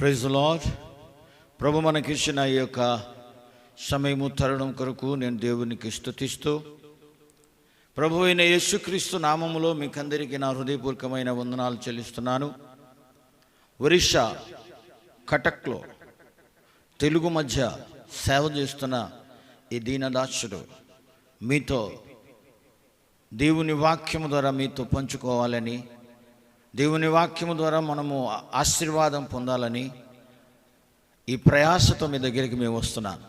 Praise the lord. ప్రభు మనకిచ్చిన ఈ యొక్క సమయము తరుణం కొరకు నేను దేవునికి స్తుతిస్తూ ప్రభు అయిన యేసుక్రీస్తు నామములో మీకందరికీ నా హృదయపూర్వకమైన వందనాలు చెల్లిస్తున్నాను. ఒరిస్సా కటక్లో తెలుగు మధ్య సేవ చేస్తున్న ఈ దీనదాసుడు మీతో దేవుని వాక్యము ద్వారా మీతో పంచుకోవాలని, దేవుని వాక్యము ద్వారా మనము ఆశీర్వాదం పొందాలని ఈ ప్రయాసతో మీ దగ్గరికి మేము వస్తున్నాను.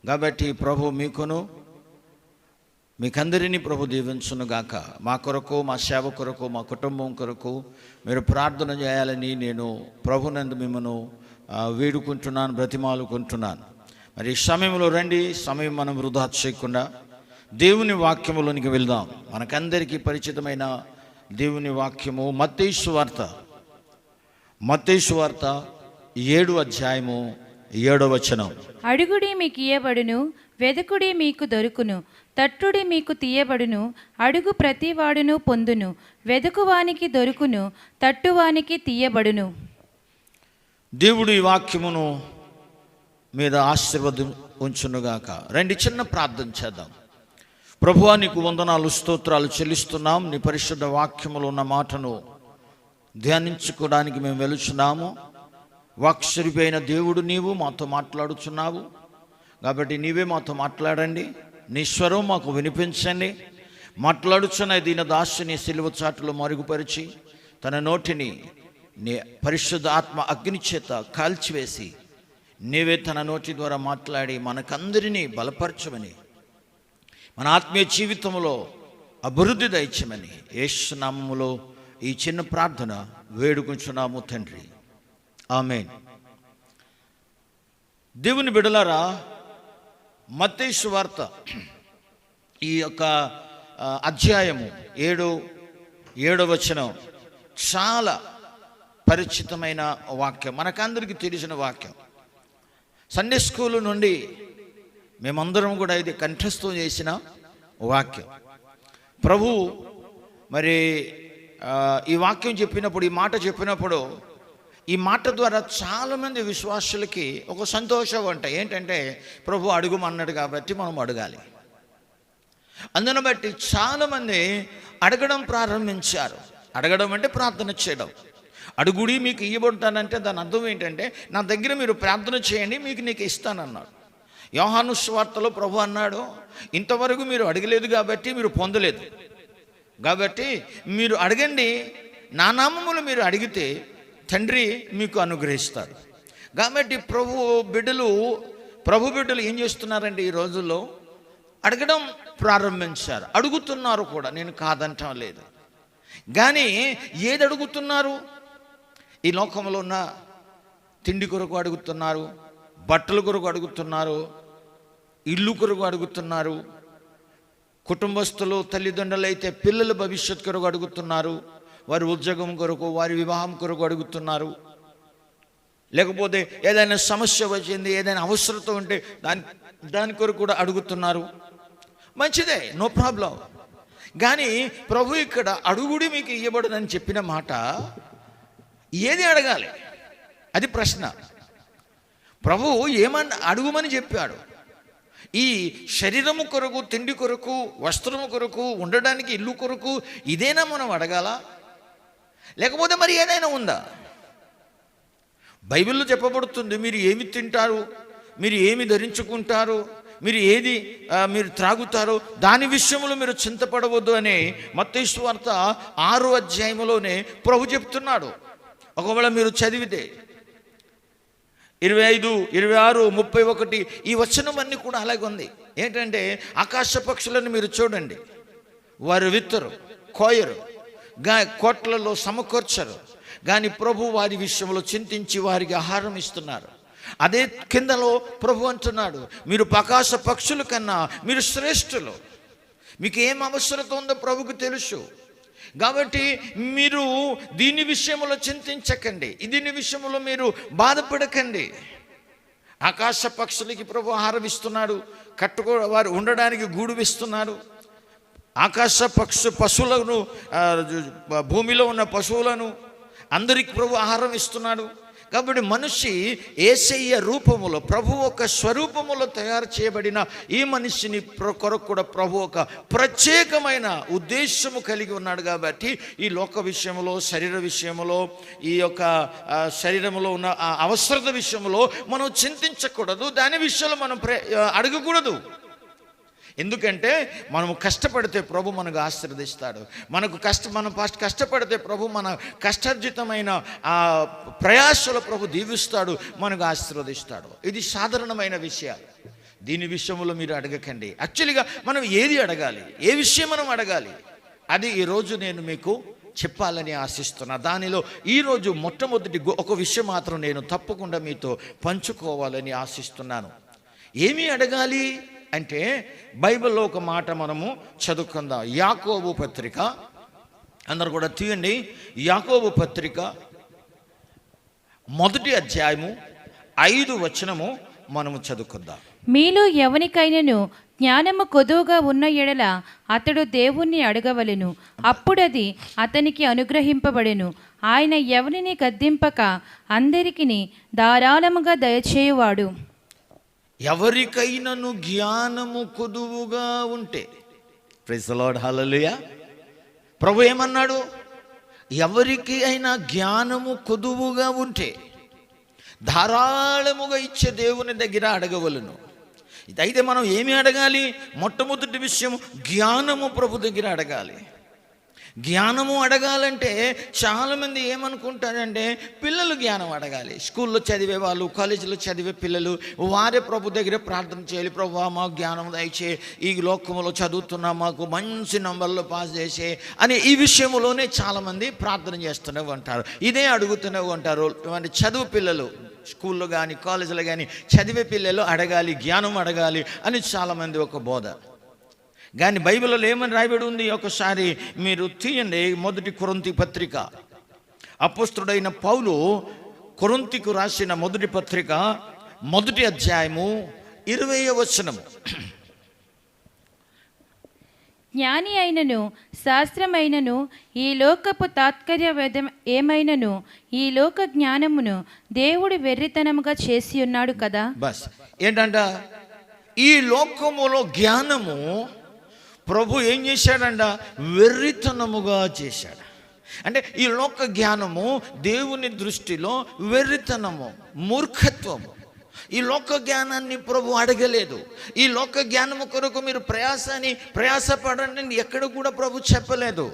కాబట్టి ప్రభు మీకును మీకందరినీ ప్రభు దీవించును గాక. మా కొరకు, మా సేవ కొరకు, మా కుటుంబం కొరకు మీరు ప్రార్థన చేయాలని నేను ప్రభునందు మిమ్మను వేడుకుంటున్నాను, బ్రతిమాలుకుంటున్నాను. మరి ఈ సమయంలో రండి, సమయం మనం వృధా చేయకుండా దేవుని వాక్యములోనికి వెళ్దాం. మనకందరికీ పరిచితమైన దేవుని వాక్యము మత్తయి సువార్త 7వ అధ్యాయము 7వ వచనం. అడుగుడి మీకు ఇయ్యబడును, వెదకుడి మీకు దొరుకును, తట్టుడి మీకు తీయబడును. అడుగు ప్రతివాడును పొందును, వెదకువానికి దొరుకును, తట్టువానికి తీయబడును. దేవుడు ఈ వాక్యమును మీద ఆశీర్వాదం ఉంచునుగాక. రండి, చిన్న ప్రార్థన చేద్దాం. ప్రభువా, నీకు వందనాలు, స్తోత్రాలు చెల్లిస్తున్నాం. నీ పరిశుద్ధ వాక్యములో ఉన్న మాటను ధ్యానించుకోవడానికి మేము వెలుచున్నాము. వాక్స్వరూపి అయిన దేవుడు నీవు మాతో మాట్లాడుచున్నావు కాబట్టి నీవే మాతో మాట్లాడండి. నీ స్వరం మాకు వినిపించండి. మాట్లాడుచున్న దీన దాసుని సిలువ చాటులో మరుగుపరిచి తన నోటిని నీ పరిశుద్ధ ఆత్మ అగ్ని చేత కాల్చివేసి నీవే తన నోటి ద్వారా మాట్లాడి మనకందరినీ బలపరచమని, మన ఆత్మీయ జీవితంలో అభివృద్ధి దయచేయమని యేసు నామములో ఈ చిన్న ప్రార్థన వేడుకుంటున్నాము తండ్రి, ఆమేన్. దేవుని బిడ్డలారా, మత్తయి సువార్త ఈ యొక్క అధ్యాయము 7వ వచనం చాలా పరిచితమైన వాక్యం, మనకందరికీ తెలిసిన వాక్యం. సండే స్కూల్ నుండి మేమందరం కూడా ఇది కంఠస్థం చేసిన వాక్యం. ప్రభు మరి ఈ వాక్యం చెప్పినప్పుడు, ఈ మాట చెప్పినప్పుడు, ఈ మాట ద్వారా చాలామంది విశ్వాసులకి ఒక సంతోషం ఏంటంటే ప్రభు అడుగుమన్నాడు కాబట్టి మనం అడగాలి. అందును బట్టి చాలామంది అడగడం ప్రారంభించారు. అడగడం అంటే ప్రార్థన చేయడం. అడుగుడి మీకు ఇవ్వబడతానంటే దాని అర్థం ఏంటంటే, నా దగ్గర మీరు ప్రార్థన చేయండి, నీకు ఇస్తానన్నాడు. యోహాను సువార్తలో ప్రభు అన్నాడు, ఇంతవరకు మీరు అడగలేదు కాబట్టి మీరు పొందలేదు, కాబట్టి మీరు అడగండి, నా నామములో మీరు అడిగితే తండ్రి మీకు అనుగ్రహిస్తాడు. కాబట్టి ప్రభు బిడ్డలు ఏం చేస్తున్నారంటే ఈ రోజుల్లో అడగడం ప్రారంభించారు, అడుగుతున్నారు కూడా. నేను కాదంటం లేదు, కానీ ఏది అడుగుతున్నారు? ఈ లోకంలో ఉన్న తిండి కొరకు అడుగుతున్నారు, బట్టల కొరకు అడుగుతున్నారు, ఇల్లు కొరకు అడుగుతున్నారు, కుటుంబస్తులు తల్లిదండ్రులు అయితే పిల్లల భవిష్యత్ కొరకు అడుగుతున్నారు, వారి ఉద్యోగం కొరకు, వారి వివాహం కొరకు అడుగుతున్నారు, లేకపోతే ఏదైనా సమస్య వచ్చింది, ఏదైనా అవసరత ఉంటే దాని కొరకు కూడా అడుగుతున్నారు. మంచిదే, నో ప్రాబ్లం. కానీ ప్రభు ఇక్కడ అడుగుడి మీకు ఇవ్వబడదని చెప్పిన మాట, ఏది అడగాలి అది ప్రశ్న. ప్రభు ఏమన్నా అడుగుమని చెప్పాడు. ఈ శరీరము కొరకు, తిండి కొరకు, వస్త్రము కొరకు, ఉండడానికి ఇల్లు కొరకు ఇదేనా మనం అడగాల? లేకపోతే మరి ఏదైనా ఉందా? బైబిల్లో చెప్పబడుతుంది, మీరు ఏమి తింటారు, మీరు ఏమి ధరించుకుంటారు, మీరు త్రాగుతారో దాని విషయంలో మీరు చింతపడవద్దు అని మత్తయి సువార్త 6వ అధ్యాయంలోనే ప్రభు చెప్తున్నాడు. ఒకవేళ మీరు చదివితే 25, 26, 31 ఈ వచనం అన్నీ కూడా అలాగే ఉంది. ఏంటంటే ఆకాశ పక్షులను మీరు చూడండి, వారు విత్తరు, కోయరు, కోట్లలో సమకూర్చరు, కానీ ప్రభు వారి విషయంలో చింతించి వారికి ఆహారం ఇస్తున్నారు. అదే కిందలో ప్రభు అంటున్నాడు, మీరు ఆకాశ పక్షుల కన్నా మీరు శ్రేష్ఠులు. మీకు ఏం అవసరత ఉందో ప్రభుకు తెలుసు. కాబట్టి మీరు దీని విషయంలో చింతించకండి, దీని విషయంలో మీరు బాధపడకండి. ఆకాశ పక్షులకి ప్రభు ఆహారం ఇస్తున్నాడు, వారు ఉండడానికి గూడు ఇస్తున్నారు. ఆకాశ పశువులను, భూమిలో ఉన్న పశువులను అందరికి ప్రభు ఆహారం ఇస్తున్నాడు. కాబట్టి మనిషి యేసయ్య రూపములో, ప్రభు ఒక స్వరూపములో తయారు చేయబడిన ఈ మనిషిని కొరకు కూడా ప్రభు ఒక ప్రత్యేకమైన ఉద్దేశము కలిగి ఉన్నాడు. కాబట్టి ఈ లోక విషయంలో, శరీర విషయంలో, ఈ యొక్క శరీరంలో ఉన్న అవసరత విషయంలో మనం చింతించకూడదు. దాని విషయంలో మనం అడగకూడదు. ఎందుకంటే మనము కష్టపడితే ప్రభు మనకు ఆశీర్వదిస్తాడు. మనం కష్టపడితే ప్రభు మన కష్టార్జితమైన ఆ ప్రయాసలో ప్రభు దీవిస్తాడు, మనకు ఆశీర్వదిస్తాడు. ఇది సాధారణమైన విషయాలు. దీని విషయంలో మీరు అడగకండి. యాక్చువల్గా మనం ఏది అడగాలి, ఏ విషయం మనం అడగాలి, అది ఈరోజు నేను మీకు చెప్పాలని ఆశిస్తున్నా. దానిలో ఈరోజు మొట్టమొదటి ఒక విషయం మాత్రం నేను తప్పకుండా మీతో పంచుకోవాలని ఆశిస్తున్నాను. ఏమి అడగాలి అంటే బైబిల్లో ఒక మాట మనము చదువుకుందాం. యాకోబు పత్రిక, అందరు కూడా తీయండి. యాకోబు పత్రిక 1వ అధ్యాయము 5వ వచనము మనము చదువుకుందాం. మీలో ఎవనికైనను జ్ఞానము కొదువుగా ఉన్న ఎడల అతడు దేవుణ్ణి అడగవలెను, అప్పుడది అతనికి అనుగ్రహింపబడెను. ఆయన ఎవరిని గద్దింపక అందరికిని ధారాళముగా దయచేయువాడు. ఎవరికైనాను జ్ఞానము కొదువుగా ఉంటే, ప్రైజ్ ది లార్డ్, హల్లెలూయా. ప్రభు ఏమన్నాడు? ఎవరికి అయినా జ్ఞానము కొదువుగా ఉంటే ధారాళముగా ఇచ్చే దేవుని దగ్గర అడగవలను. అయితే మనం ఏమి అడగాలి? మొట్టమొదటి విషయం జ్ఞానము ప్రభు దగ్గర అడగాలి. జ్ఞానము అడగాలంటే చాలామంది ఏమనుకుంటారంటే పిల్లలు జ్ఞానం అడగాలి. స్కూల్లో చదివే వాళ్ళు, కాలేజీలో చదివే పిల్లలు వారే ప్రభు దగ్గర ప్రార్థన చేయాలి. ప్రభు మాకు జ్ఞానం దయచే, ఈ లోకంలో చదువుతున్నా మాకు మంచి నంబర్లో పాస్ చేసే అని ఈ విషయంలోనే చాలామంది ప్రార్థన చేస్తూనే ఉంటారు, ఇదే అడుగుతూనే ఉంటారు. చదువు పిల్లలు స్కూల్లో కానీ కాలేజీలో కానీ చదివే పిల్లలు అడగాలి, జ్ఞానం అడగాలి అని చాలామంది ఒక బోధ. కానీ బైబిల్లో ఏమని రాయబడి ఉంది? ఒకసారి మీరు తీయండి. 1 కొరింథీ పత్రిక, అపోస్తలుడైన పౌలు కొరింథీకు రాసిన 1 పత్రిక 1వ అధ్యాయము 20వ వచనము. జ్ఞాని అయినను శాస్త్రమైనను ఈ లోకపు తాత్పర్య వేదం ఏమైనను ఈ లోక జ్ఞానమును దేవుడు వెర్రితనముగా చేసి ఉన్నాడు కదా. బస్ ఏంటంట? ఈ లోకములో జ్ఞానము ప్రభు ఏం చేశాడంట? వెర్రితనముగా చేశాడు. అంటే ఈ లోక జ్ఞానము దేవుని దృష్టిలో వెర్రితనము, మూర్ఖత్వము. ఈ లోక జ్ఞానాన్ని ప్రభు అడగలేదు. ఈ లోక జ్ఞానము కొరకు మీరు ప్రయాసపడండి ఎక్కడ కూడా ప్రభు చెప్పలేదు.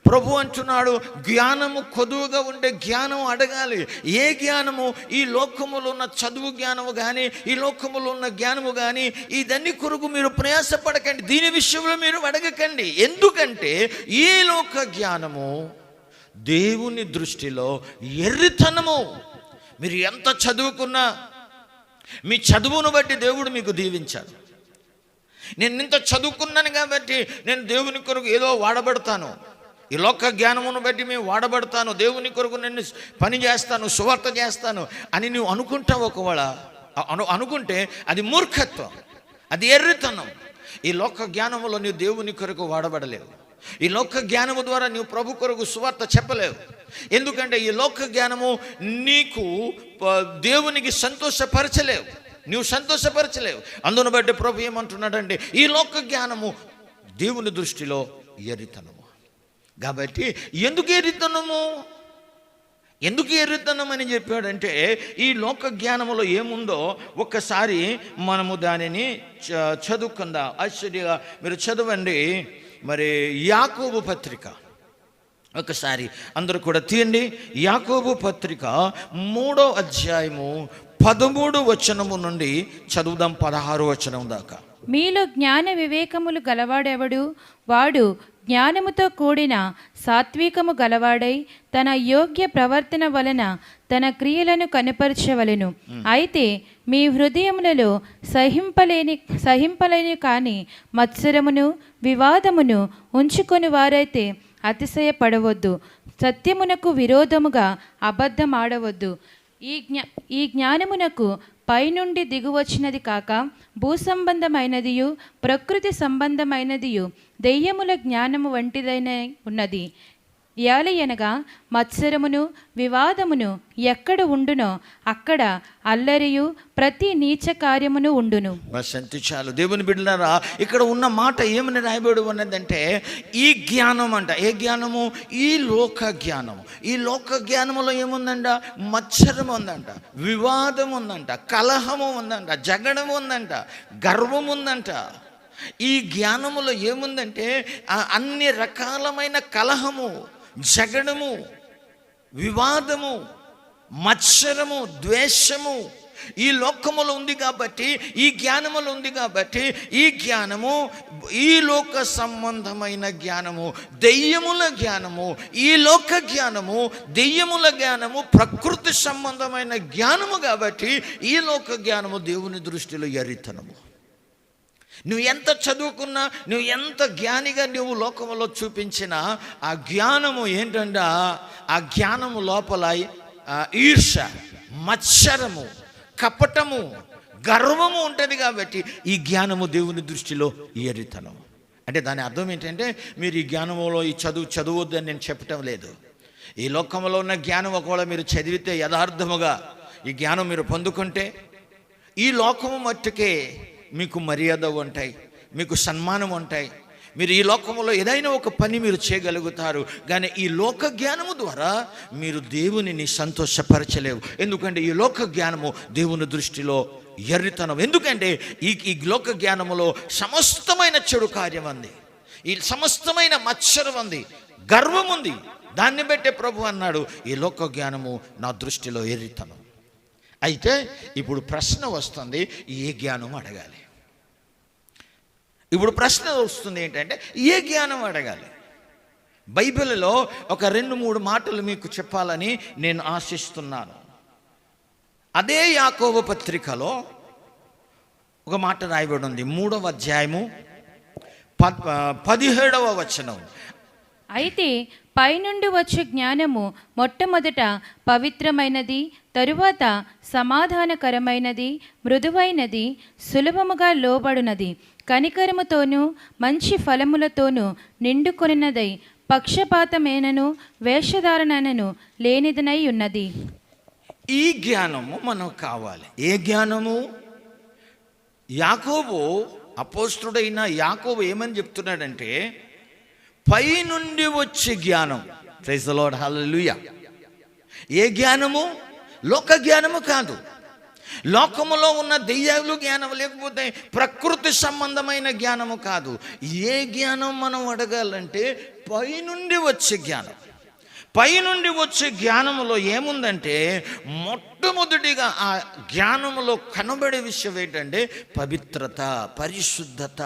ప్రభు అంటున్నాడు జ్ఞానము కొదువుగా ఉండే జ్ఞానం అడగాలి. ఏ జ్ఞానము? ఈ లోకములో ఉన్న చదువు జ్ఞానము కానీ, ఈ లోకములో ఉన్న జ్ఞానము కానీ, ఇదన్నీ కొరకు మీరు ప్రయాసపడకండి. దీని విషయంలో మీరు అడగకండి. ఎందుకంటే ఈ లోక జ్ఞానము దేవుని దృష్టిలో ఎర్రితనము. మీరు ఎంత చదువుకున్నా మీ చదువును బట్టి దేవుడు మీకు దీవించాడు. నేను ఇంత చదువుకున్నాను కాబట్టి నేను దేవుని కొరకు ఏదో వాడబడతాను, ఈ లోక జ్ఞానమును బట్టి మేము వాడబడతాను, దేవుని కొరకు నేను పని చేస్తాను, సువార్త చేస్తాను అని నువ్వు అనుకుంటావు. ఒకవేళ అనుకుంటే అది మూర్ఖత్వం, అది ఎర్రితనం. ఈ లోక జ్ఞానములో నీవు దేవుని కొరకు వాడబడలేవు. ఈ లోక జ్ఞానము ద్వారా నీవు ప్రభు కొరకు సువార్త చెప్పలేవు. ఎందుకంటే ఈ లోక జ్ఞానము నీకు దేవునికి సంతోషపరచలేవు, నువ్వు సంతోషపరచలేవు. అందును బట్టి ప్రభు ఏమంటున్నాడంటే ఈ లోక జ్ఞానము దేవుని దృష్టిలో ఎర్రితనము. కాబట్టి ఎందుకు ఎర్రితనం అని చెప్పాడంటే ఈ లోక జ్ఞానములో ఏముందో ఒక్కసారి మనము దానిని చదువుకుందాం. ఆశ్చర్యంగా మీరు చదవండి. మరి యాకోబు పత్రిక ఒకసారి అందరూ కూడా తీయండి. యాకోబు పత్రిక 3వ అధ్యాయము 13వ వచనము నుండి చదువుదాం 16వ వచనం దాకా. మీలో జ్ఞాన వివేకములు గలవాడెవడు? వాడు జ్ఞానముతో కూడిన సాత్వికము గలవాడై తన యోగ్య ప్రవర్తన వలన తన క్రియలను కనపరచవలెను. అయితే మీ హృదయములలో సహింపలేని కాని మత్సరమును వివాదమును ఉంచుకొని వారైతే అతిశయపడవద్దు. సత్యమునకు విరోధముగా అబద్ధం ఆడవద్దు. ఈ జ్ఞానమునకు పైనుండి దిగువచ్చినది కాక భూసంబంధమైనదియు ప్రకృతి సంబంధమైనదియు దెయ్యముల జ్ఞానము వంటిదైన ఉన్నది. ఏలయనగా మత్సరమును వివాదమును ఎక్కడ ఉండునో అక్కడ అల్లరియు ప్రతి నీచ కార్యమును ఉండును. బసంతి చాలు. దేవుని బిడ్డలారా, ఇక్కడ ఉన్న మాట ఏమని రాయబడి ఉన్నదంటే ఈ జ్ఞానం అంట. ఏ జ్ఞానము? ఈ లోక జ్ఞానము. ఈ లోక జ్ఞానములో ఏముందంట? మత్సరం ఉందంట, వివాదం ఉందంట, కలహము ఉందంట, జగడము ఉందంట, గర్వం ఉందంట. ఈ జ్ఞానములో ఏముందంటే అన్ని రకాలమైన కలహము, జగడము, వివాదము, మత్సరము, ద్వేషము ఈ లోకములో ఉంది కాబట్టి, ఈ జ్ఞానములో ఉంది కాబట్టి, ఈ జ్ఞానము ఈ లోక సంబంధమైన జ్ఞానము, దెయ్యముల జ్ఞానము. ఈ లోక జ్ఞానము, దెయ్యముల జ్ఞానము ప్రకృతి సంబంధమైన జ్ఞానము కాబట్టి ఈ లోక జ్ఞానము దేవుని దృష్టిలో ఎర్రితనము. నువ్వు ఎంత చదువుకున్నా, నువ్వు ఎంత జ్ఞానిగా నువ్వు లోకంలో చూపించినా ఆ జ్ఞానము ఏంటంటే ఆ జ్ఞానము లోపల ఈర్ష, మత్సరము, కపటము, గర్వము ఉంటుంది కాబట్టి ఈ జ్ఞానము దేవుని దృష్టిలో ఎర్రితనము. అంటే దాని అర్థం ఏంటంటే మీరు ఈ జ్ఞానములో ఈ చదవద్దు అని నేను చెప్పటం లేదు. ఈ లోకంలో ఉన్న జ్ఞానం ఒకవేళ మీరు చదివితే యథార్థముగా ఈ జ్ఞానం మీరు పొందుకుంటే ఈ లోకము మట్టుకే మీకు మర్యాద ఉంటాయి, మీకు సన్మానం ఉంటాయి. మీరు ఈ లోకంలో ఏదైనా ఒక పని మీరు చేయగలుగుతారు. కానీ ఈ లోక జ్ఞానము ద్వారా మీరు దేవునిని సంతోషపరచలేవు. ఎందుకంటే ఈ లోక జ్ఞానము దేవుని దృష్టిలో ఎర్రితనం. ఎందుకంటే ఈ లోక జ్ఞానములో సమస్తమైన చెడు కార్యం ఉంది, ఈ సమస్తమైన మత్సరం ఉంది, గర్వం ఉంది. దాన్ని బట్టే ప్రభు అన్నాడు ఈ లోక జ్ఞానము నా దృష్టిలో ఎర్రితనం. అయితే ఇప్పుడు ప్రశ్న వస్తుంది, ఏ జ్ఞానం అడగాలి? ఇప్పుడు ప్రశ్న వస్తుంది ఏంటంటే ఏ జ్ఞానం అడగాలి? బైబిల్లో ఒక 2-3 మాటలు మీకు చెప్పాలని నేను ఆశిస్తున్నాను. అదే యాకోబు పత్రికలో ఒక మాట రాయబడి ఉంది, 3వ అధ్యాయము 17వ వచనం. అయితే పైనుండి వచ్చే జ్ఞానము మొట్టమొదట పవిత్రమైనది, తరువాత సమాధానకరమైనది, మృదువైనది, సులభముగా లోబడునది, కనికరముతోనూ మంచి ఫలములతోనూ నిండుకొనినదై పక్షపాతమేనను వేషధారణను లేనిదనై ఉన్నది. ఈ జ్ఞానము మనకు కావాలి. ఏ జ్ఞానము? యాకోబు, అపోస్తుడైన యాకోబు ఏమని చెప్తున్నాడంటే పై నుండి వచ్చే జ్ఞానం. ప్రైజ్ ది లార్డ్, హల్లెలూయా. ఏ జ్ఞానము? లోక జ్ఞానము కాదు. లోకములో ఉన్న దెయ్యాలు జ్ఞానం, లేకపోతే ప్రకృతి సంబంధమైన జ్ఞానము కాదు. ఏ జ్ఞానం మనం అడగాలంటే పైనుండి వచ్చే జ్ఞానం. పైనుండి వచ్చే జ్ఞానములో ఏముందంటే మొట్టమొదటిగా ఆ జ్ఞానములో కనబడే విషయం ఏంటంటే పవిత్రత, పరిశుద్ధత.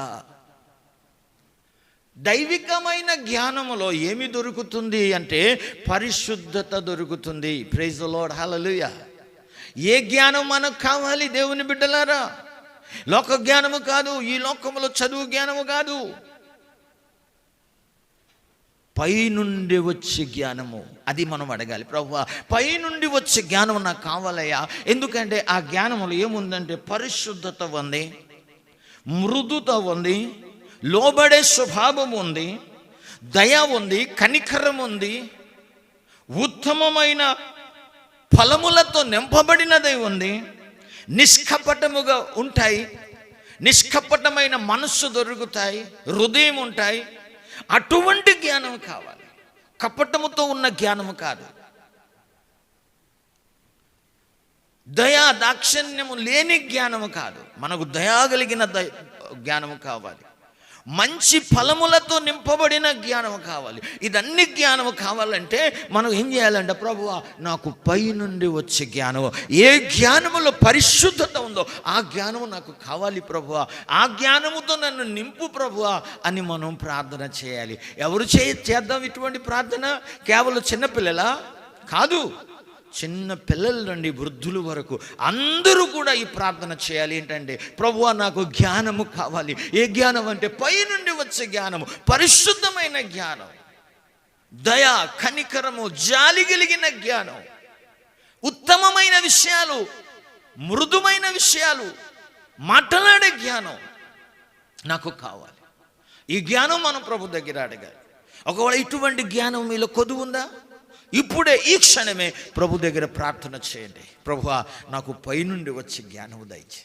దైవికమైన జ్ఞానములో ఏమి దొరుకుతుంది అంటే పరిశుద్ధత దొరుకుతుంది. ప్రైజ్ ది లార్డ్, హల్లెలూయా. ఏ జ్ఞానం మనకు కావాలి దేవుని బిడ్డలారా? లోక జ్ఞానము కాదు, ఈ లోకములో చదువు జ్ఞానము కాదు, పై నుండి వచ్చే జ్ఞానము. అది మనం అడగాలి. ప్రభువా, పై నుండి వచ్చే జ్ఞానం నాకు కావాలయ్యా. ఎందుకంటే ఆ జ్ఞానములో ఏముందంటే పరిశుద్ధత ఉంది, మృదుత ఉంది, లోబడే స్వభావం ఉంది, దయ ఉంది, కనికరం ఉంది, ఉత్తమమైన ఫలములతో నింపబడినదై ఉంది, నిష్కపటముగా ఉంటాయి, నిష్కపటమైన మనస్సు దొరుకుతాయి, హృదయం ఉంటాయి. అటువంటి జ్ఞానం కావాలి, కపటముతో ఉన్న జ్ఞానము కాదు. దయా దాక్షిణ్యము లేని జ్ఞానము కాదు, మనకు దయా కలిగిన జ్ఞానము కావాలి. మంచి ఫలములతో నింపబడిన జ్ఞానము కావాలి. ఇదన్ని జ్ఞానము కావాలంటే మనం ఏం చేయాలంటే ప్రభువా నాకు పై నుండి వచ్చే జ్ఞానము, ఏ జ్ఞానములో పరిశుద్ధత ఉందో ఆ జ్ఞానము నాకు కావాలి ప్రభువా, ఆ జ్ఞానముతో నన్ను నింపు ప్రభువా అని మనం ప్రార్థన చేయాలి. ఎవరు చేద్దాం ఇటువంటి ప్రార్థన? కేవలం చిన్నపిల్లలా? కాదు, చిన్న పిల్లల నుండి వృద్ధుల వరకు అందరూ కూడా ఈ ప్రార్థన చేయాలి. ఏంటంటే ప్రభువా నాకు జ్ఞానము కావాలి. ఏ జ్ఞానం అంటే పై నుండి వచ్చే జ్ఞానము, పరిశుద్ధమైన జ్ఞానం, దయా కనికరము, జాలి కలిగిన జ్ఞానం, ఉత్తమమైన విషయాలు, మృదుమైన విషయాలు మాట్లాడే జ్ఞానం నాకు కావాలి. ఈ జ్ఞానం మనం ప్రభు దగ్గర అడగాలి. ఒకవేళ ఇటువంటి జ్ఞానం మీలో కొదువు ఉందా? ఇప్పుడే ఈ క్షణమే ప్రభు దగ్గర ప్రార్థన చేయండి. ప్రభువా, నాకు పైనుండి వచ్చి జ్ఞానము దయచే.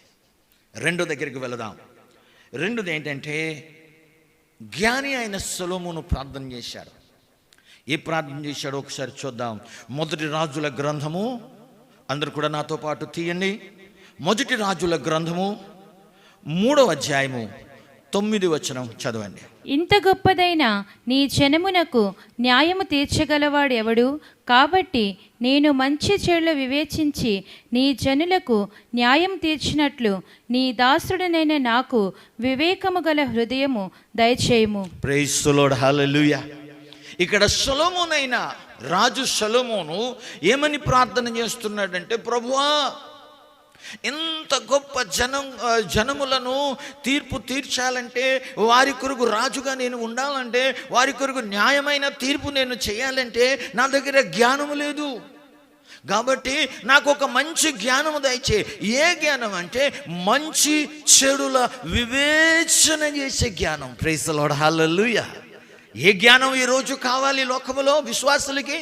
రెండో దగ్గరికి వెళదాం. రెండోది ఏంటంటే, జ్ఞాని అయిన సొలొమోను ప్రార్థన చేశాడు. ఏ ప్రార్థన చేశాడో ఒకసారి చూద్దాం. మొదటి రాజుల గ్రంథము, అందరూ కూడా నాతో పాటు తీయండి. మొదటి రాజుల గ్రంథము 3వ అధ్యాయము 9వ వచనం చదవండి. ఇంత గొప్పదైన నీ జనమునకు న్యాయము తీర్చగలవాడు ఎవడు? కాబట్టి నేను మంచి చెడులు వివేచించి నీ జనులకు న్యాయం తీర్చినట్లు నీ దాసుడనైన నాకు వివేకము గల హృదయము దయచేయము. ప్రైజ్ ది లార్డ్, హల్లెలూయా. ఇక్కడ సొలొమోనైన రాజు సొలొమోను ఏమని ప్రార్థన చేస్తున్నాడంటే, ప్రభువా, ఇంత గొప్ప జనములను తీర్పు తీర్చాలంటే, వారి కొరకు రాజుగా నేను ఉండాలంటే, వారి కొరకు న్యాయమైన తీర్పు నేను చేయాలంటే నా దగ్గర జ్ఞానము లేదు. కాబట్టి నాకు ఒక మంచి జ్ఞానము దయచే. ఏ జ్ఞానం అంటే మంచి చెడుల వివేచన చేసే జ్ఞానం. ప్రైజ్ ది లార్డ్, హల్లెలూయా. ఏ జ్ఞానం ఈరోజు కావాలి లోకములో విశ్వాసులకి?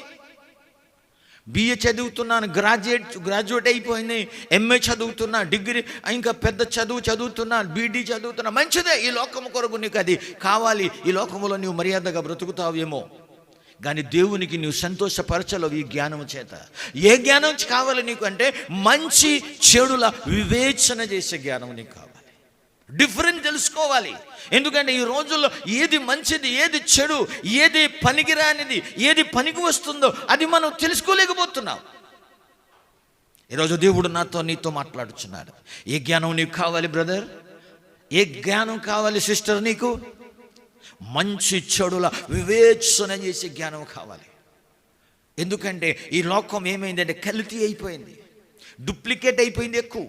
BA చదువుతున్నాను, గ్రాడ్యుయేట్ అయిపోయింది, MA చదువుతున్నా, డిగ్రీ ఇంకా పెద్ద చదువుతున్నా, BD చదువుతున్నా. మంచిదే, ఈ లోకము కొరకు నీకు అది కావాలి. ఈ లోకములో నీవు మర్యాదగా బ్రతుకుతావేమో, కానీ దేవునికి నీవు సంతోషపరచలేవు ఈ జ్ఞానము చేత. ఏ జ్ఞానం కావాలి నీకు అంటే మంచి చెడుల వివేచన చేసే జ్ఞానం నీకు కావాలి. డిఫరెంట్ తెలుసుకోవాలి. ఎందుకంటే ఈ రోజుల్లో ఏది మంచిది, ఏది చెడు, ఏది పనికిరానిది, ఏది పనికి వస్తుందో అది మనం తెలుసుకోలేకపోతున్నాం. ఈరోజు దేవుడు నీతో మాట్లాడుచున్నాడు. ఏ జ్ఞానం నీకు కావాలి బ్రదర్? ఏ జ్ఞానం కావాలి సిస్టర్ నీకు? మంచి చెడుల వివేచన చేసే జ్ఞానం కావాలి. ఎందుకంటే ఈ లోకం ఏమైందంటే కల్తీ అయిపోయింది, డూప్లికేట్ అయిపోయింది ఎక్కువ.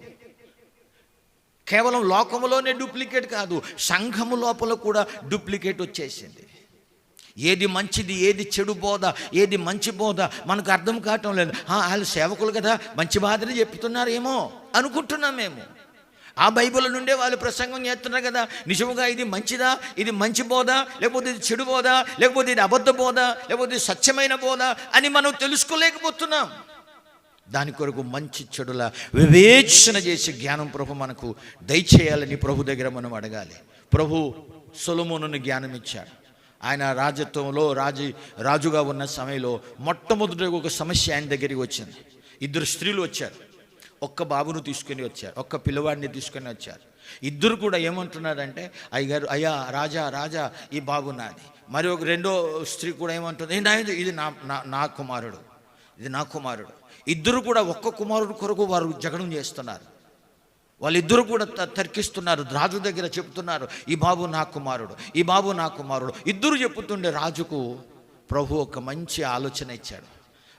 కేవలం లోకములోనే డూప్లికేట్ కాదు, సంఘము లోపల కూడా డూప్లికేట్ వచ్చేసింది. ఏది మంచిది, ఏది చెడు బోధ, ఏది మంచి బోధ మనకు అర్థం కావటం లేదు. వాళ్ళు సేవకులు కదా, మంచి బాధలు చెప్తున్నారేమో అనుకుంటున్నాం మేము. ఆ బైబిల్ నుండే వాళ్ళు ప్రసంగం చేస్తున్నారు కదా, నిజముగా ఇది మంచిదా, ఇది మంచి బోధ, లేకపోతే ఇది చెడు బోధ, లేకపోతే ఇది అబద్ధ బోధ, లేకపోతే ఇది సత్యమైన బోధ అని మనం తెలుసుకోలేకపోతున్నాం. దాని కొరకు మంచి చెడుల వివేచన చేసే జ్ఞానం ప్రభు మనకు దయచేయాలని ప్రభు దగ్గర మనం అడగాలి. ప్రభు సొలొమోనును జ్ఞానం ఇచ్చాడు. ఆయన రాజత్వంలో రాజుగా ఉన్న సమయంలో మొట్టమొదటి ఒక సమస్య ఆయన దగ్గరికి వచ్చింది. 2 స్త్రీలు వచ్చారు, ఒక్క బాబును తీసుకొని వచ్చారు, ఒక్క పిల్లవాడిని తీసుకొని వచ్చారు. ఇద్దరు కూడా ఏమంటున్నారంటే, అయ్యా రాజా ఈ బాబు నాది. మరి ఒక రెండో స్త్రీ కూడా ఏమంటుంది, ఇది నా కుమారుడు, ఇది నా కుమారుడు. ఇద్దరు కూడా ఒక్క కుమారుడు కొరకు వారు జగడం చేస్తున్నారు. వాళ్ళిద్దరూ కూడా తర్కిస్తున్నారు, రాజు దగ్గర చెప్తున్నారు, ఈ బాబు నా కుమారుడు, ఈ బాబు నా కుమారుడు. ఇద్దరు చెప్పుతుండే రాజుకు ప్రభు ఒక మంచి ఆలోచన ఇచ్చాడు.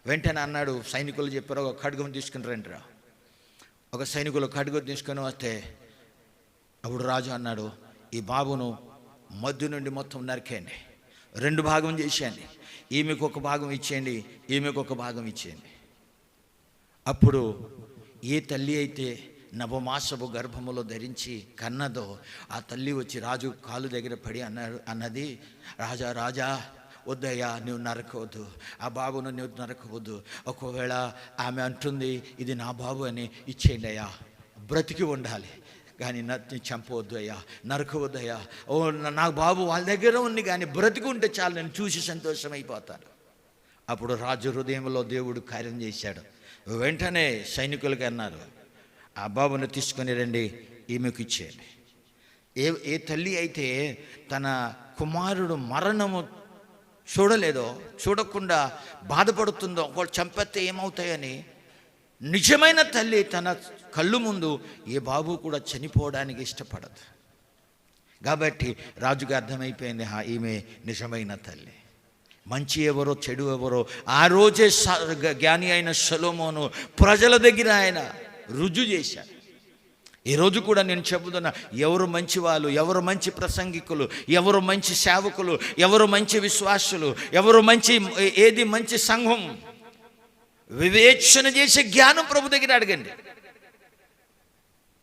వెంటనే అన్నాడు, సైనికులు చెప్పారు, ఒక ఖడ్గం తీసుకుని రండిరా. ఒక సైనికులు ఖడ్గం తీసుకొని వస్తే అప్పుడు రాజు అన్నాడు, ఈ బాబును మధ్య నుండి మొత్తం నరికేయండి, 2 భాగం చేసేయండి, ఈమెకు ఒక భాగం ఇచ్చేయండి, ఈమెకు ఒక భాగం ఇచ్చేయండి. అప్పుడు ఏ తల్లి అయితే నవమాసపు గర్భములో ధరించి కన్నదో ఆ తల్లి వచ్చి రాజు కాలు దగ్గర పడి అన్నది, రాజా వద్దయ్యా, నువ్వు నరకవద్దు, ఆ బాబును నువ్వు నరకవద్దు. ఒకవేళ ఆమె అంటుంది ఇది నా బాబు అని, ఇచ్చేయండి అయ్యా, బ్రతికి ఉండాలి, కానీ చంపవద్దు అయ్యా, నరకవద్దు అయ్యా. నా బాబు వాళ్ళ దగ్గర ఉంది కానీ బ్రతికి ఉంటే చాలు, నేను చూసి సంతోషమైపోతాను. అప్పుడు రాజు హృదయంలో దేవుడు కార్యం చేశాడు. వెంటనే సైనికులకి అన్నారు, ఆ బాబును తీసుకొని రండి, ఈమెకు ఇచ్చేయండి. ఏ తల్లి అయితే తన కుమారుడు మరణము చూడకుండా బాధపడుతుందో, ఒకళ్ళు చంపేస్తే ఏమవుతాయని, నిజమైన తల్లి తన కళ్ళు ముందు ఏ బాబు కూడా చనిపోవడానికి ఇష్టపడదు. కాబట్టి రాజుకు అర్థమైపోయింది, ఈమె నిజమైన తల్లి. మంచి ఎవరో చెడు ఎవరో ఆ రోజే జ్ఞాని అయిన సొలొమోను ప్రజల దగ్గర ఆయన రుజువు చేశాడు. ఈరోజు కూడా నేను చెబుతున్నా, ఎవరు మంచి వాళ్ళు, ఎవరు మంచి ప్రసంగికులు, ఎవరు మంచి సేవకులు, ఎవరు మంచి విశ్వాసులు, ఎవరు ఏది మంచి సంఘం, వివేచన చేసే జ్ఞానం ప్రభు దగ్గర అడగండి.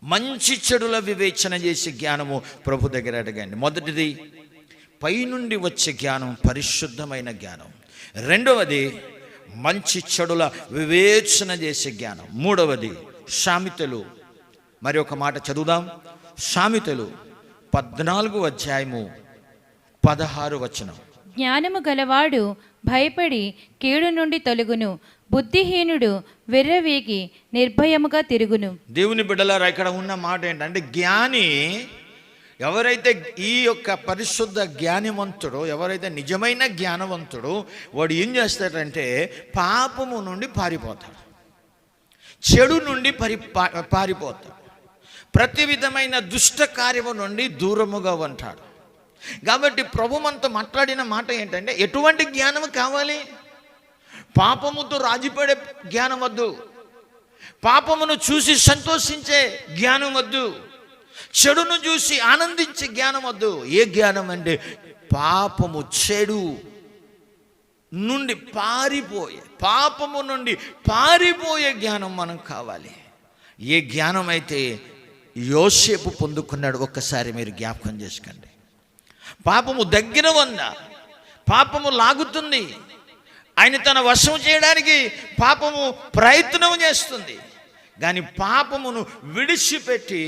మంచి చెడుల వివేచన చేసే జ్ఞానము ప్రభు దగ్గర అడగండి. మొదటిది పైనుండి వచ్చే జ్ఞానం పరిశుద్ధమైన జ్ఞానం. రెండవది మంచి చెడుల వివేచన చేసే జ్ఞానం. మూడవది సామెతలు. మరి ఒక మాట చదువుదాం. సామెతలు 14:16. జ్ఞానము గలవాడు భయపడి కీడు నుండి తొలగును, బుద్ధిహీనుడు వెర్రవేగి నిర్భయముగా తిరుగును. దేవుని బిడ్డలారా, ఇక్కడ ఉన్న మాట ఏంటంటే, జ్ఞాని ఎవరైతే ఈ యొక్క పరిశుద్ధ జ్ఞానవంతుడో, ఎవరైతే నిజమైన జ్ఞానవంతుడో, వాడు ఏం చేస్తాడంటే పాపము నుండి పారిపోతాడు, చెడు నుండి పారిపోతాడు, ప్రతి విధమైన దుష్ట కార్యము నుండి దూరముగా ఉంటాడు. కాబట్టి ప్రభు మనతో మాట్లాడిన మాట ఏంటంటే, ఎటువంటి జ్ఞానం కావాలి? పాపముతో రాజీపడే జ్ఞానం వద్దు, పాపమును చూసి సంతోషించే జ్ఞానం వద్దు, చెడును చూసి ఆనందించే జ్ఞానం వద్దు. ఏ జ్ఞానం అంటే పాపము చెడు నుండి పాపము నుండి పారిపోయే జ్ఞానం మనం కావాలి. ఏ జ్ఞానం అయితే యోసేపు పొందుకున్నాడు ఒక్కసారి మీరు జ్ఞాపకం చేసుకోండి. పాపము దగ్గర ఉందా, పాపము లాగుతుంది, ఆయన తన వశం చేయడానికి పాపము ప్రయత్నం చేస్తుంది. కానీ పాపమును విడిచిపెట్టి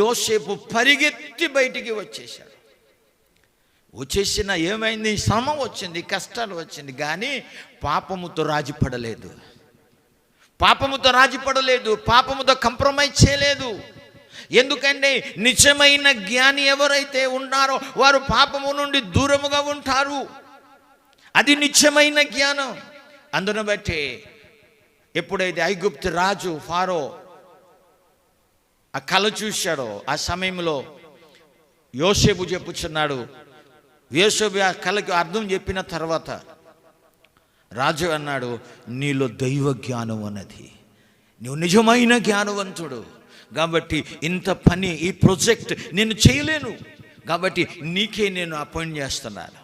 యోసేపు పరిగెత్తి బయటికి వచ్చేసిన ఏమైంది? శ్రమ వచ్చింది, కష్టాలు వచ్చింది, కానీ పాపముతో రాజీపడలేదు, పాపముతో కాంప్రమైజ్ చేయలేదు. ఎందుకంటే నిజమైన జ్ఞాని ఎవరైతే ఉన్నారో వారు పాపము నుండి దూరముగా ఉంటారు. అది నిజమైన జ్ఞానం. అందును బట్టి ఎప్పుడైతే ఐగుప్తు రాజు ఫారో ఆ కళ చూశాడో, ఆ సమయంలో యోసేపు చెప్పుచున్నాడు. యోసేపు ఆ కళకి అర్థం చెప్పిన తర్వాత రాజు అన్నాడు, నీలో దైవ జ్ఞానం అన్నది, నువ్వు నిజమైన జ్ఞానవంతుడు, కాబట్టి ఇంత పని, ఈ ప్రాజెక్ట్ నేను చేయలేను, కాబట్టి నీకే నేను అపాయింట్ చేస్తున్నాను.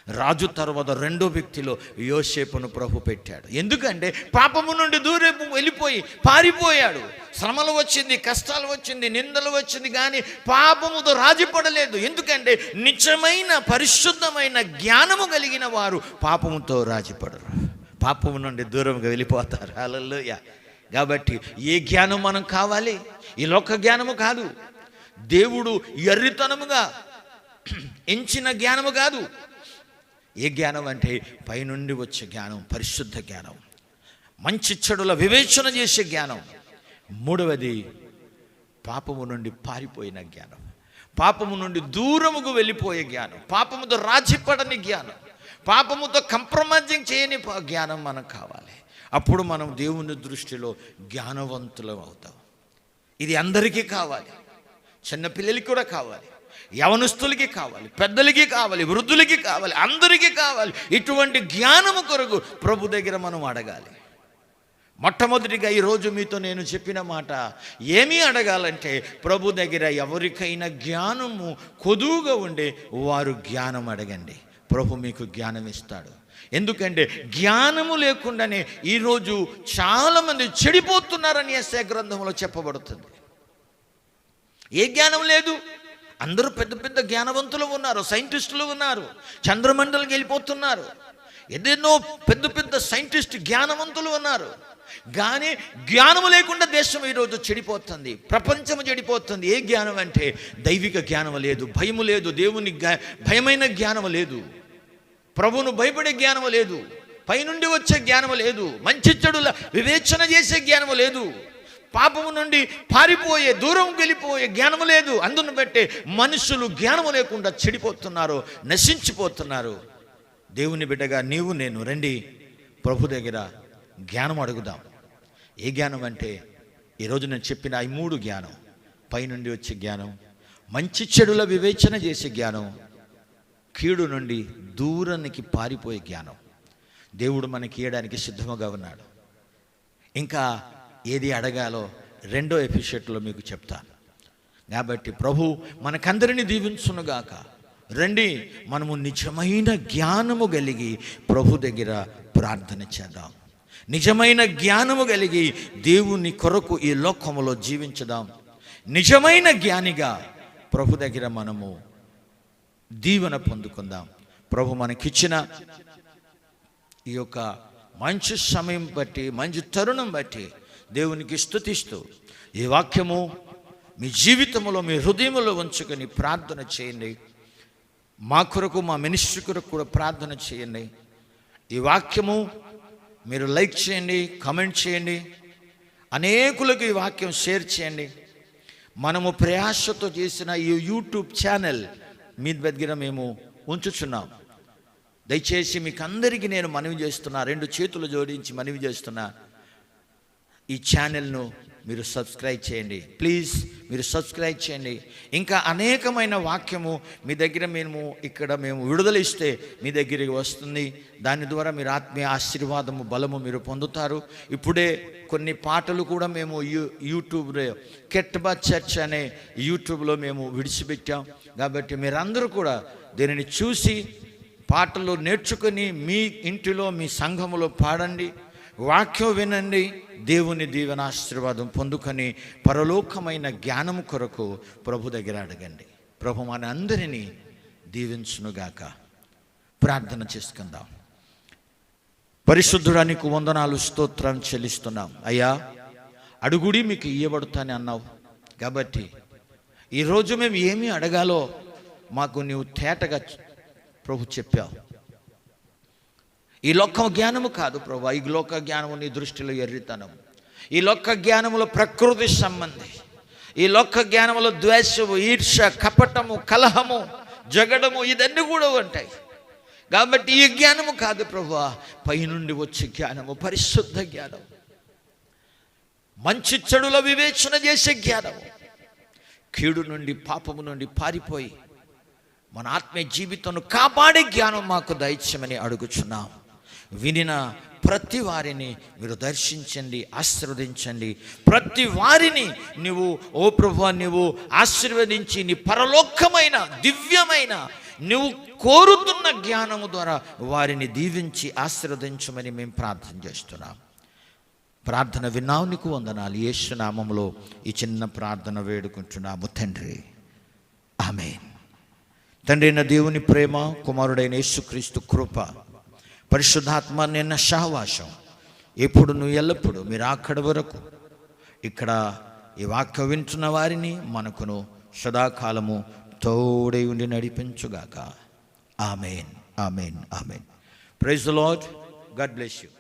రాజు తర్వాత రెండో వ్యక్తిలో యోసేపును ప్రభు పెట్టాడు. ఎందుకంటే పాపము నుండి దూరం వెళ్ళిపోయి పారిపోయాడు. శ్రమలు వచ్చింది, కష్టాలు వచ్చింది, నిందలు వచ్చింది, కానీ పాపముతో రాజీపడలేదు. ఎందుకంటే నిజమైన పరిశుద్ధమైన జ్ఞానము కలిగిన వారు పాపముతో రాజీపడరు, పాపము నుండి దూరంగా వెళ్ళిపోతారు. హల్లెలూయా. కాబట్టి ఏ జ్ఞానం మనం కావాలి? ఈ లోక జ్ఞానము కాదు, దేవుడు ఎర్రితనముగా ఎంచిన జ్ఞానము కాదు. ఏ జ్ఞానం అంటే పైనుండి వచ్చే జ్ఞానం, పరిశుద్ధ జ్ఞానం, మంచి చెడుల వివేచన చేసే జ్ఞానం. మూడవది పాపము నుండి పారిపోయిన జ్ఞానం, పాపము నుండి దూరముకు వెళ్ళిపోయే జ్ఞానం, పాపముతో రాజీపడని జ్ఞానం, పాపముతో కంప్రమైజింగ్ చేయని జ్ఞానం మనకు కావాలి. అప్పుడు మనం దేవుని దృష్టిలో జ్ఞానవంతులం అవుతాం. ఇది అందరికీ కావాలి, చిన్నపిల్లలకి కూడా కావాలి, యవనస్తులకి కావాలి, పెద్దలకి కావాలి, వృద్ధులకి కావాలి, అందరికీ కావాలి. ఇటువంటి జ్ఞానము కొరకు ప్రభు దగ్గర మనం అడగాలి. మొట్టమొదటిగా ఈరోజు మీతో నేను చెప్పిన మాట, ఏమీ అడగాలంటే ప్రభు దగ్గర ఎవరికైనా జ్ఞానము కొదువుగా ఉండే వారు జ్ఞానం అడగండి, ప్రభు మీకు జ్ఞానం ఇస్తాడు. ఎందుకంటే జ్ఞానము లేకుండానే ఈరోజు చాలామంది చెడిపోతున్నారని యెషయా గ్రంథంలో చెప్పబడుతుంది. ఏ జ్ఞానం లేదు. అందరూ పెద్ద పెద్ద జ్ఞానవంతులు ఉన్నారు, సైంటిస్టులు ఉన్నారు, చంద్రమండలికి వెళ్ళిపోతున్నారు, ఏదేనో పెద్ద పెద్ద సైంటిస్ట్ జ్ఞానవంతులు ఉన్నారు. కానీ జ్ఞానము లేకుండా దేశం ఈరోజు చెడిపోతుంది, ప్రపంచం చెడిపోతుంది. ఏ జ్ఞానం అంటే దైవిక జ్ఞానం లేదు, భయము లేదు, దేవుని భయమైన జ్ఞానము లేదు, ప్రభువును భయపడే జ్ఞానము లేదు, పైనుండి వచ్చే జ్ఞానము లేదు, మంచి చెడుల వివేచన చేసే జ్ఞానము లేదు, పాపము నుండి పారిపోయే దూరం వెళ్ళిపోయే జ్ఞానము లేదు. అందును బట్టే మనుషులు జ్ఞానము లేకుండా చెడిపోతున్నారు, నశించిపోతున్నారు. దేవుని బిడ్డగా నీవు నేను రండి, ప్రభు దగ్గర జ్ఞానం అడుగుదాం. ఏ జ్ఞానం అంటే ఈరోజు నేను చెప్పిన ఈ మూడు జ్ఞానం, పైనుండి వచ్చే జ్ఞానం, మంచి చెడుల వివేచన చేసే జ్ఞానం, కీడు నుండి దూరానికి పారిపోయే జ్ఞానం దేవుడు మనకి ఇవ్వడానికి సిద్ధముగా ఉన్నాడు. ఇంకా ఏది అడగాలో రెండో ఎపిసోడ్లో మీకు చెప్తాను. కాబట్టి ప్రభు మనకందరినీ దీవించునుగాక. రండి, మనము నిజమైన జ్ఞానము కలిగి ప్రభు దగ్గర ప్రార్థన చేద్దాం. నిజమైన జ్ఞానము కలిగి దేవుని కొరకు ఈ లోకములో జీవించుదాం. నిజమైన జ్ఞానిగా ప్రభు దగ్గర మనము దీవెన పొందుకుందాం. ప్రభు మనకిచ్చిన ఈ యొక్క మంచి సమయం బట్టి, మంచి తరుణం బట్టి దేవునికి స్తుతిస్తూ ఈ వాక్యము మీ జీవితంలో, మీ హృదయంలో ఉంచుకొని ప్రార్థన చేయండి. మా కొరకు, మా మినిస్ట్రీ కొరకు కూడా ప్రార్థన చేయండి. ఈ వాక్యము మీరు లైక్ చేయండి, కామెంట్ చేయండి, అనేకులకు ఈ వాక్యం షేర్ చేయండి. మనము ప్రయాసతో చేసిన ఈ యూట్యూబ్ ఛానల్ మీ దగ్గర మేము ఉంచుచున్నాం. దయచేసి మీకు అందరికీ నేను మనవి చేస్తున్నా, 2 చేతులు జోడించి మనవి చేస్తున్నా, ఈ ఛానల్ను మీరు సబ్స్క్రైబ్ చేయండి. ప్లీజ్ మీరు సబ్స్క్రైబ్ చేయండి. ఇంకా అనేకమైన వాక్యము మీ దగ్గర మేము విడుదల ఇస్తే మీ దగ్గరికి వస్తుంది. దాని ద్వారా మీరు ఆత్మీయ ఆశీర్వాదము, బలము మీరు పొందుతారు. ఇప్పుడే కొన్ని పాటలు కూడా మేము యూట్యూబ్లో కెట్బా చర్చ్ అనే యూట్యూబ్లో మేము విడిచిపెట్టాం. కాబట్టి మీరందరూ కూడా దీనిని చూసి పాటలు నేర్చుకొని మీ ఇంటిలో, మీ సంఘములో పాడండి, వాక్యం వినండి, దేవుని దీవెన ఆశీర్వాదం పొందుకొని పరలోకమైన జ్ఞానము కొరకు ప్రభు దగ్గర అడగండి. ప్రభు మన అందరినీ దీవించునుగాక. ప్రార్థన చేసుకుందాం. పరిశుద్ధుడానికి వందనాలు, స్తోత్రం చెల్లిస్తున్నాం. అయ్యా, అడుగుడి మీకు ఇయ్యబడుతాని అన్నావు కాబట్టి ఈరోజు మేము ఏమి అడగాలో మాకు నీవు తేటగా ప్రభు చెప్పావు. ఈ లోక జ్ఞానము కాదు ప్రభు, ఈ లోక జ్ఞానము నీ దృష్టిలో ఎర్రితనం. ఈ లోక జ్ఞానములో ప్రకృతి సంబంధి, ఈ లోక జ్ఞానములో ద్వేషము, ఈర్ష, కపటము, కలహము, జగడము, ఇదన్నీ కూడా ఉంటాయి. కాబట్టి ఈ జ్ఞానము కాదు ప్రభు, పైనుండి వచ్చే జ్ఞానము, పరిశుద్ధ జ్ఞానం, మంచి చెడుల వివేచన చేసే జ్ఞానము, కీడు నుండి, పాపము నుండి పారిపోయి మన ఆత్మీయ జీవితంను కాపాడే జ్ఞానం మాకు దయచేయమని అడుగుచున్నాం. వినిన ప్రతి వారిని మీరు దర్శించండి, ఆశీర్వదించండి. ప్రతి వారిని నీవు ఓ ప్రభువా నీవు ఆశీర్వదించి నీ పరలోకమైన, దివ్యమైన, నువ్వు కోరుతున్న జ్ఞానము ద్వారా వారిని దీవించి ఆశీర్వదించమని మేము ప్రార్థన చేస్తున్నాం. ప్రార్థన విన్నావు, నీకు వందనాలు. యేసు నామములో ఈ చిన్న ప్రార్థన వేడుకుంటున్నాము తండ్రి, ఆమేన్. తండ్రి అయిన దేవుని ప్రేమ, కుమారుడైన యేసుక్రీస్తు కృప, పరిశుద్ధాత్మ నిన్న సహవాసం ఎప్పుడు నువ్వు ఎల్లప్పుడు మీరు అక్కడి వరకు ఇక్కడ ఈ వాక్యం వింటున్న వారిని మనకును సదాకాలము తోడై ఉండి నడిపించుగాక. Amen, amen, amen. Praise the Lord. God bless you.